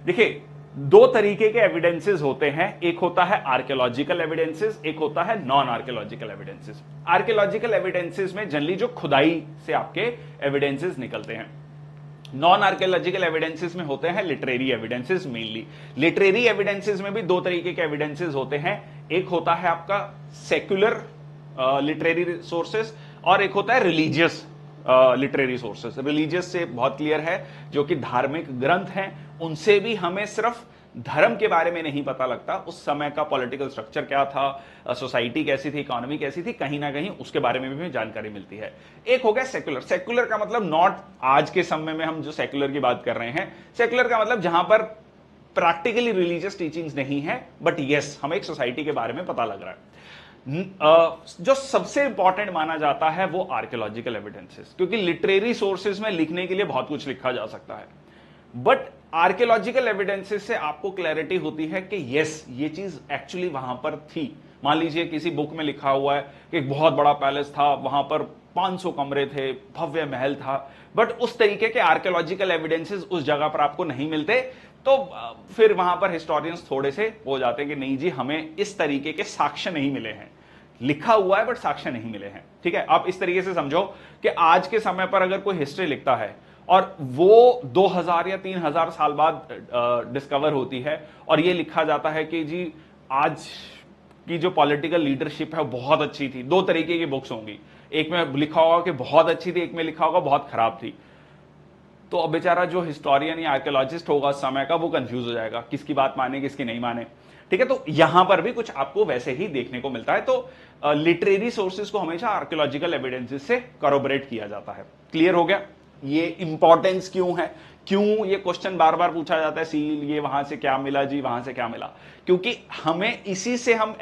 देखिए, दो तरीके के एविडेंसेस होते हैं, एक होता है आर्कियोलॉजिकल एविडेंसेस, एक होता है non archaeological evidences. Archaeological evidences में जनरली जो खुदाई से आपके एविडेंसेस निकलते हैं। नॉन आर्कियोलॉजिकल एविडेंसेस में होते हैं literary evidences mainly. Literary evidences में भी दो तरीके के एविडेंसेस होते हैं, एक होता है आपका सेक्युलर लिटरेरी सोर्सेस और एक होता है रिलीजियस लिटरेरी सोर्सेस। रिलीजियस से बहुत क्लियर है, जो कि धार्मिक ग्रंथ हैं, उनसे भी हमें सिर्फ धर्म के बारे में नहीं पता लगता, उस समय का पॉलिटिकल स्ट्रक्चर क्या था, सोसाइटी कैसी थी, इकोनॉमी कैसी थी, कहीं ना कहीं उसके बारे में भी हमें जानकारी मिलती है। एक हो गया सेक्युलर। सेक्युलर का मतलब नॉट आज के समय में हम जो सेक्युलर की बात कर रहे हैं, सेक्युलर का मतलब जहां पर प्रैक्टिकली रिलीजियस टीचिंग्स नहीं है, बट यस हमें एक सोसाइटी के बारे में पता लग रहा है। जो सबसे इंपॉर्टेंट माना जाता है वो आर्कियोलॉजिकल एविडेंसेस, क्योंकि लिटरेरी सोर्सेज में लिखने के लिए बहुत कुछ लिखा जा सकता है, बट आर्कियोलॉजिकल एविडेंसेस से आपको क्लैरिटी होती है कि यस ये चीज एक्चुअली वहां पर थी। मान लीजिए किसी बुक में लिखा हुआ है कि एक बहुत बड़ा पैलेस था, वहां पर 500 कमरे थे, भव्य महल था, बट उस तरीके के आर्कियोलॉजिकल एविडेंसेस उस जगह पर आपको नहीं मिलते, तो फिर वहां पर हिस्टोरियंस थोड़े से हो जाते हैं कि नहीं जी हमें इस तरीके के साक्ष्य नहीं मिले हैं, लिखा हुआ है बट साक्ष्य नहीं मिले हैं। ठीक है, आप इस तरीके से समझो कि आज के समय पर अगर कोई हिस्ट्री लिखता है और वो 2000 या 3000 साल बाद डिस्कवर होती है और ये लिखा जाता है कि जी आज की जो पॉलिटिकल लीडरशिप है वो बहुत अच्छी थी, दो तरीके की बुक्स होंगी, एक में लिखा होगा कि बहुत अच्छी थी, एक में लिखा होगा बहुत खराब थी, तो अब बेचारा जो हिस्टोरियन या आर्कियोलॉजिस्ट होगा समय का, वो कंफ्यूज हो जाएगा किसकी बात माने किसकी नहीं माने। ठीक है, तो यहां पर भी कुछ आपको वैसे ही देखने को मिलता है। तो लिटरेरी सोर्सेज को हमेशा आर्कियोलॉजिकल एविडेंसेस से कॉरोबोरेट किया जाता है। क्लियर हो गया ये इंपॉर्टेंस क्यों है, क्यों ये क्वेश्चन बार बार पूछा जाता है, सील ये वहां से क्या मिला जी, वहां से क्या मिला, क्योंकि हमें इसी से हम